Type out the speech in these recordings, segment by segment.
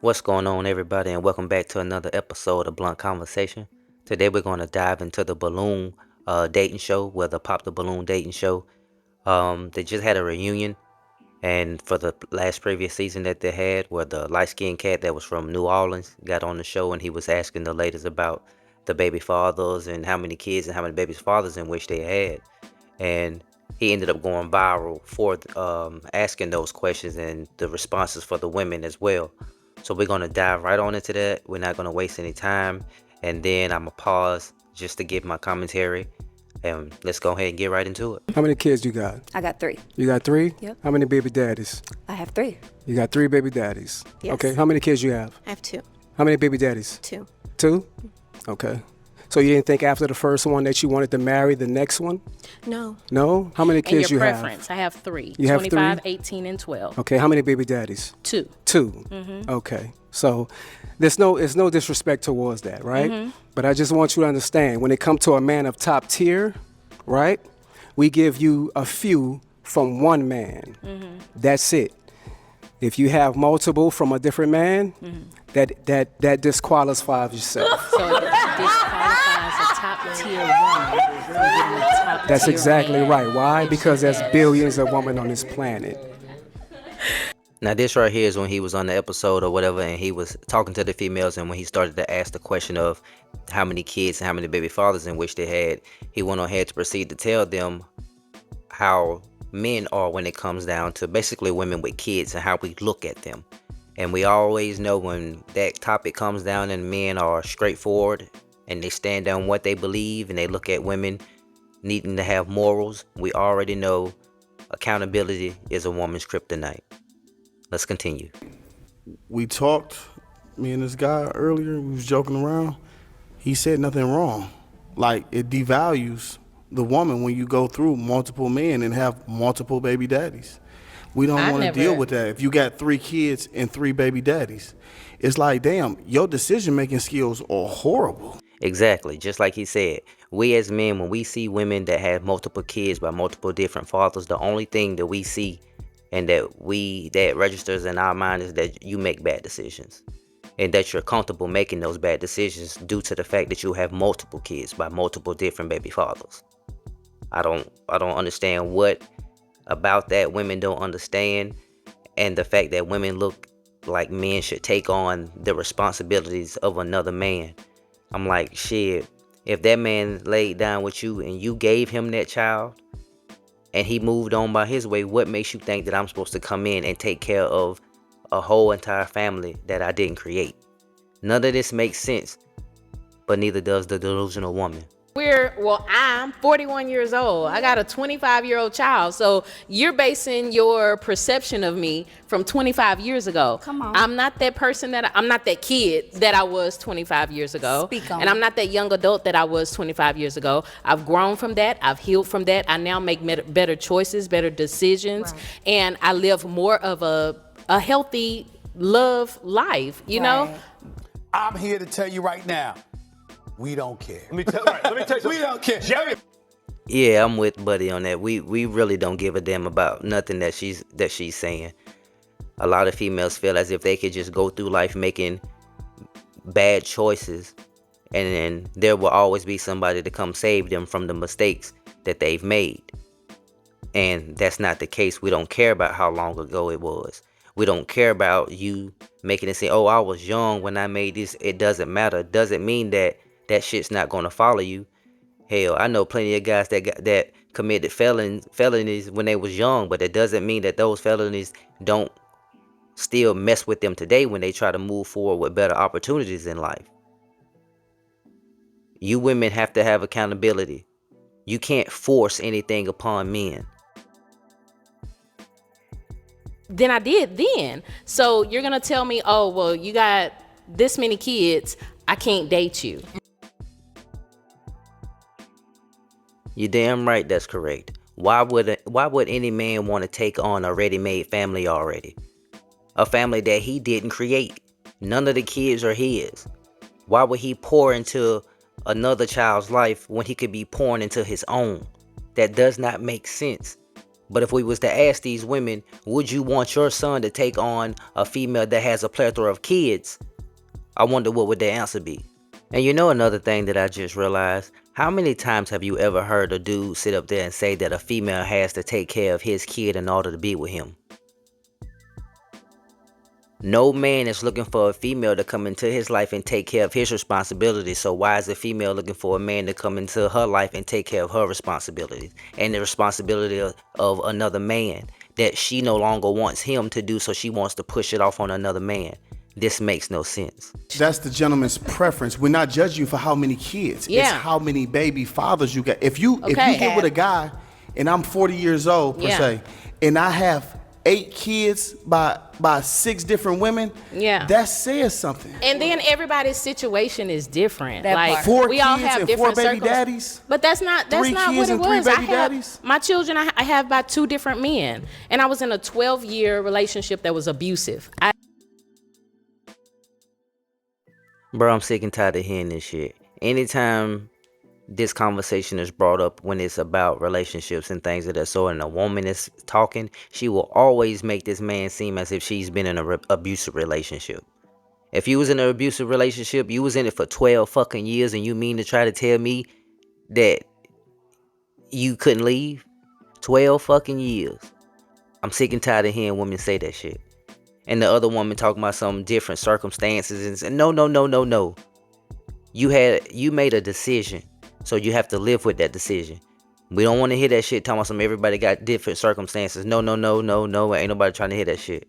What's going on, everybody, and welcome back to another episode of Blunt Conversation. Today, we're going to dive into the balloon dating show, the Pop the Balloon dating show. They just had a reunion, and for the last previous season that they had, where the light-skinned cat that was from New Orleans got on the show, and he was asking the ladies about the baby fathers and how many kids and how many baby fathers in which they had. And he ended up going viral for asking those questions and the responses for the women as well. So we're going to dive right on into that. We're not going to waste any time. And then I'm going to pause just to give my commentary. And let's go ahead and get right into it. How many kids you got? I got 3. You got 3? Yep. How many baby daddies? I have 3. You got 3 baby daddies. Yes. Okay. How many kids you have? I have 2. How many baby daddies? 2. 2? Okay. So you didn't think after the first one that you wanted to marry the next one? No. No? How many kids And your you preference? I have 3. You have 25, three? 18, and 12. Okay. How many baby daddies? 2. 2. Okay. So there's no disrespect towards that, right? But I just want you to understand, when it comes to a man of top tier, right? We give you a few from one man. That's it. If you have multiple from a different man, that disqualifies yourself. So it disqualifies a top tier woman from getting a top That's tier exactly man. right. Why? Because there's billions of women on this planet. Now, this right here is when he was on the episode or whatever, and he was talking to the females, and when he started to ask the question of how many kids and how many baby fathers in which they had, he went ahead to proceed to tell them how men are when it comes down to basically women with kids and how we look at them. And we always know when that topic comes down and men are straightforward and they stand on what they believe and they look at women needing to have morals, we already know accountability is a woman's kryptonite. Let's continue. We talked, me and this guy earlier, we was joking around. He said nothing wrong. Like, it devalues the woman when you go through multiple men and have multiple baby daddies. We don't want to deal with that. If you got 3 kids and 3 baby daddies, it's like, damn, your decision-making skills are horrible. Exactly. Just like he said, we as men, when we see women that have multiple kids by multiple different fathers, the only thing that we see and that registers in our mind is that you make bad decisions and that you're comfortable making those bad decisions due to the fact that you have multiple kids by multiple different baby fathers. I don't understand what about that women don't understand, and the fact that women look like men should take on the responsibilities of another man. I'm like, shit, if that man laid down with you and you gave him that child and he moved on by his way, what makes you think that I'm supposed to come in and take care of a whole entire family that I didn't create? None of this makes sense, but neither does the delusional woman. I'm 41 years old. I got a 25-year-old child. So you're basing your perception of me from 25 years ago. Come on. I'm not that person I'm not that kid that I was 25 years ago. Speak on and I'm it. not that young adult that I was 25 years ago. I've grown from that. I've healed from that. I now make better choices, better decisions. Right. And I live more of a healthy love life, you know? Right. I'm here to tell you right now, we don't care. Let me tell you something. We don't care. Jerry. Yeah, I'm with Buddy on that. We really don't give a damn about nothing that she's saying. A lot of females feel as if they could just go through life making bad choices, and then there will always be somebody to come save them from the mistakes that they've made. And that's not the case. We don't care about how long ago it was. We don't care about you making it say, oh, I was young when I made this. It doesn't matter. It doesn't mean that shit's not going to follow you. Hell, I know plenty of guys that committed felonies when they was young, but it doesn't mean that those felonies don't still mess with them today when they try to move forward with better opportunities in life. You women have to have accountability. You can't force anything upon men. Then I did then. So you're going to tell me, oh, well, you got this many kids, I can't date you. You're damn right that's correct. Why would any man want to take on a ready-made family already? A family that he didn't create. None of the kids are his. Why would he pour into another child's life when he could be pouring into his own? That does not make sense. But if we was to ask these women, would you want your son to take on a female that has a plethora of kids? I wonder what would their answer be. And you know another thing that I just realized, how many times have you ever heard a dude sit up there and say that a female has to take care of his kid in order to be with him? No man is looking for a female to come into his life and take care of his responsibilities. So why is a female looking for a man to come into her life and take care of her responsibilities and the responsibility of another man that she no longer wants him to do, so she wants to push it off on another man? This makes no sense. That's the gentleman's preference. We're not judging you for how many kids. Yeah. It's how many baby fathers you got. If you get with a guy and I'm 40 years old per se, and I have 8 kids by 6 different women, that says something. And then everybody's situation is different. That Like part. 4 we kids all have and different 4 baby circles. daddies. But that's not 3 what kids it and 3 was. baby I have daddies? my children. I have by 2 different men, and I was in a 12-year relationship that was abusive. Bro, I'm sick and tired of hearing this shit. Anytime this conversation is brought up when it's about relationships and things of that sort, and a woman is talking, she will always make this man seem as if she's been in an abusive relationship. If you was in an abusive relationship, you was in it for 12 fucking years, and you mean to try to tell me that you couldn't leave? 12 fucking years. I'm sick and tired of hearing women say that shit. And the other woman talking about some different circumstances and saying, no. You made a decision, so you have to live with that decision. We don't want to hear that shit talking about some everybody got different circumstances. No. Ain't nobody trying to hear that shit.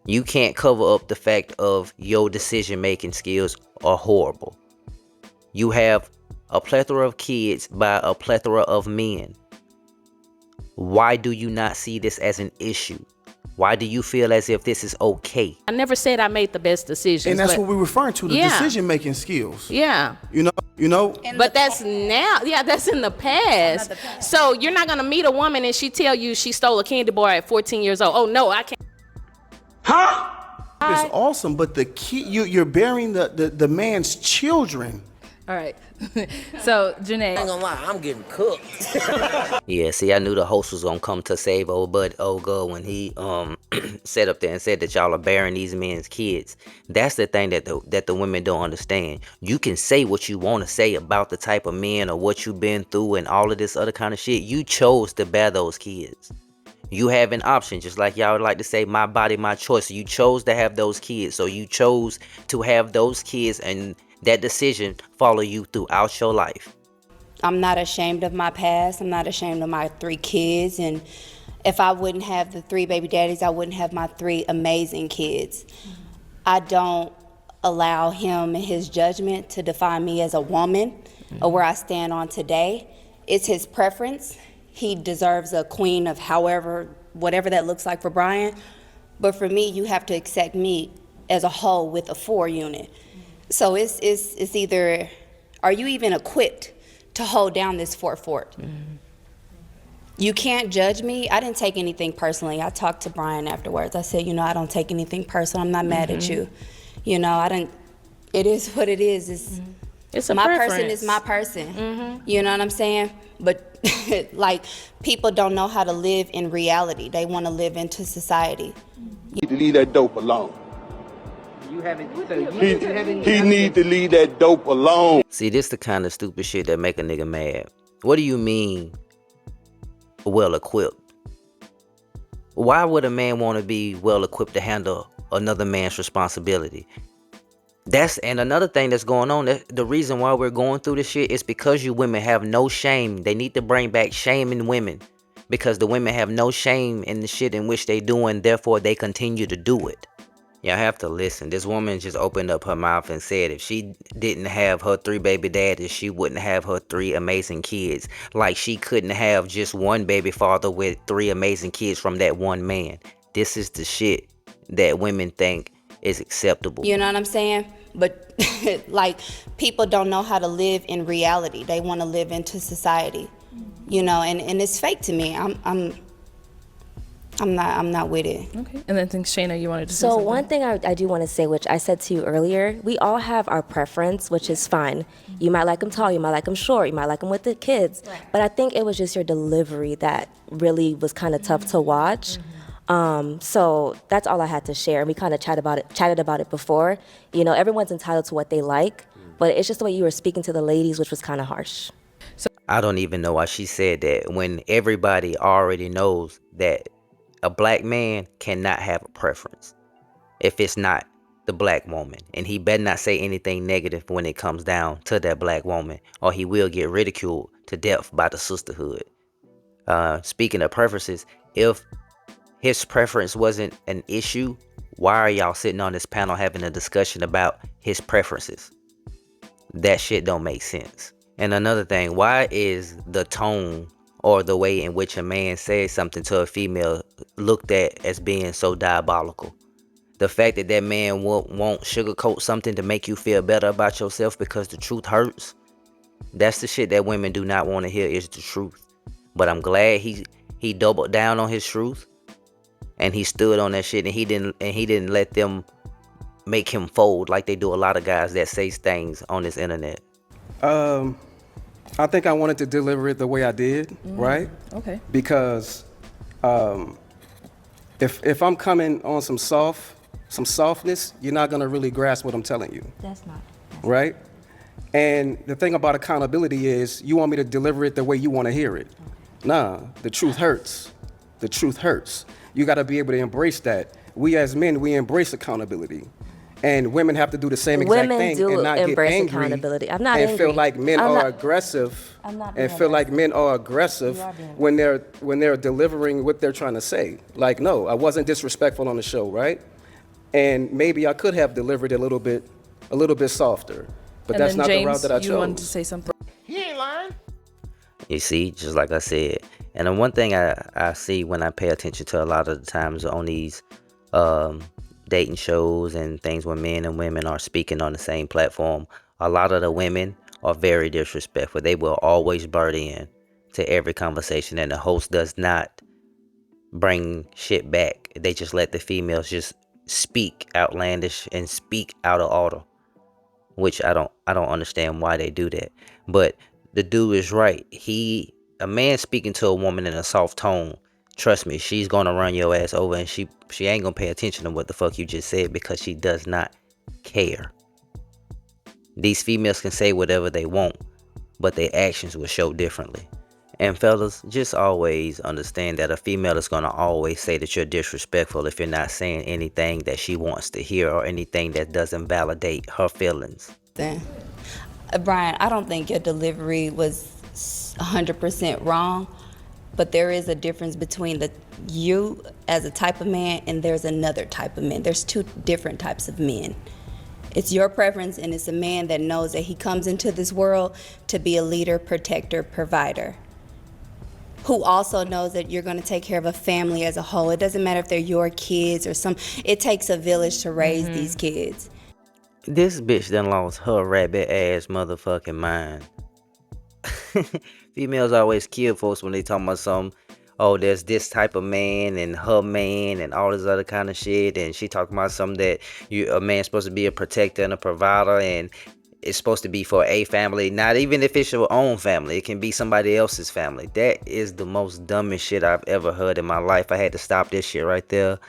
You can't cover up the fact of your decision making skills are horrible. You have a plethora of kids by a plethora of men. Why do you not see this as an issue? Why do you feel as if this is okay? I never said I made the best decisions. And that's what we're referring to, the Yeah. decision-making skills. Yeah. You know. But that's now. Yeah, that's in the past. So you're not going to meet a woman and she tell you she stole a candy bar at 14 years old. Oh, no, I can't. It's awesome, but the key, you're bearing the man's children. All right. So, Janae. I ain't gonna lie, I'm getting cooked. Yeah, see, I knew the host was gonna come to save old girl when he sat up there and said that y'all are bearing these men's kids. That's the thing that the women don't understand. You can say what you want to say about the type of men or what you've been through and all of this other kind of shit. You chose to bear those kids. You have an option, just like y'all would like to say, my body, my choice. You chose to have those kids, so you chose to have those kids, and that decision follow you throughout your life. I'm not ashamed of my past. I'm not ashamed of my 3 kids. And if I wouldn't have the 3 baby daddies, I wouldn't have my 3 amazing kids. I don't allow him and his judgment to define me as a woman or where I stand on today. It's his preference. He deserves a queen of whatever that looks like for Brian. But for me, you have to accept me as a whole with a 4 unit. So it's either, are you even equipped to hold down this fort? You can't judge me. I didn't take anything personally. I talked to Brian afterwards. I said, I don't take anything personal. I'm not mad at you. It is what it is. It's a my preference. person is my person. You know what I'm saying? But like, people don't know how to live in reality. They want to live into society. You need to leave that dope alone. You haven't. He need to leave that dope alone. See, this the kind of stupid shit that make a nigga mad. What do you mean, well equipped? Why would a man want to be well equipped to handle another man's responsibility? And another thing that's going on, the reason why we're going through this shit is because you women have no shame. They need to bring back shame in women, because the women have no shame in the shit in which they doing, therefore they continue to do it. Y'all have to listen. This woman just opened up her mouth and said if she didn't have her 3 baby daddies, she wouldn't have her 3 amazing kids. Like she couldn't have just one baby father with 3 amazing kids from that one man. This is the shit that women think is acceptable. You know what I'm saying? But like, people don't know how to live in reality. They want to live into society, and it's fake to me. I'm not with it. Okay. And then think Shayna, you wanted to say So something. one thing I do want to say, which I said to you earlier, we all have our preference, which is fine. You might like them tall, you might like them short, you might like them with the kids. But I think it was just your delivery that really was kind of tough to watch. So that's all I had to share. And we kind of chatted about it before. You know, everyone's entitled to what they like, but it's just the way you were speaking to the ladies, which was kind of harsh. I don't even know why she said that when everybody already knows that a black man cannot have a preference if it's not the black woman. And he better not say anything negative when it comes down to that black woman, or he will get ridiculed to death by the sisterhood. Speaking of preferences, if his preference wasn't an issue, why are y'all sitting on this panel having a discussion about his preferences? That shit don't make sense. And another thing, why is the tone or the way in which a man says something to a female looked at as being so diabolical? The fact that that man won't sugarcoat something to make you feel better about yourself because the truth hurts, that's the shit that women do not want to hear, is the truth. But I'm glad he doubled down on his truth, and he stood on that shit, and he didn't let them make him fold like they do a lot of guys that say things on this internet. I think I wanted to deliver it the way I did, right? Okay. Because if I'm coming on some softness, you're not gonna really grasp what I'm telling you. That's not. Right? And the thing about accountability is you want me to deliver it the way you want to hear it. Nah, the truth hurts. The truth hurts. You got to be able to embrace that. We as men, we embrace accountability. And women have to do the same exact Women thing do and not get embrace angry accountability. I'm not and angry. feel like men I'm are not- aggressive I'm not and being feel like men are aggressive You are being when they're delivering what they're trying to say. Like, no, I wasn't disrespectful on the show, right? And maybe I could have delivered it a little bit softer, but And that's then not James, the route that I you wanted to chose. say something. He ain't lying. You see, just like I said. And then one thing I see when I pay attention to a lot of the times on these dating shows and things when men and women are speaking on the same platform, a lot of the women are very disrespectful. They will always butt in to every conversation, and the host does not bring shit back. They just let the females just speak outlandish and speak out of order, which I don't understand why they do that. But the dude is right. A man speaking to a woman in a soft tone, trust me, she's gonna run your ass over, and she ain't gonna pay attention to what the fuck you just said because she does not care. These females can say whatever they want, but their actions will show differently. And fellas, just always understand that a female is gonna always say that you're disrespectful if you're not saying anything that she wants to hear or anything that doesn't validate her feelings. Then, Brian, I don't think your delivery was 100% wrong, but there is a difference between you as a type of man and there's another type of man. There's two different types of men. It's your preference, and it's a man that knows that he comes into this world to be a leader, protector, provider, who also knows that you're going to take care of a family as a whole. It doesn't matter if they're your kids or it takes a village to raise these kids. This bitch done lost her rabbit ass motherfucking mind. Females always kill folks when they talk about something. Oh, there's this type of man and her man and all this other kind of shit. And she talking about something that a man's supposed to be a protector and a provider, and it's supposed to be for a family. Not even if it's your own family. It can be somebody else's family. That is the most dumbest shit I've ever heard in my life. I had to stop this shit right there.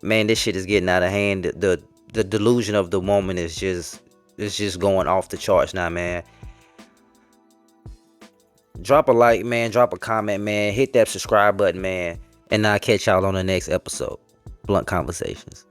Man, this shit is getting out of hand. The delusion of the woman is just going off the charts now, man. Drop a like, man. Drop a comment, man. Hit that subscribe button, man. And I'll catch y'all on the next episode. Blunt Conversations.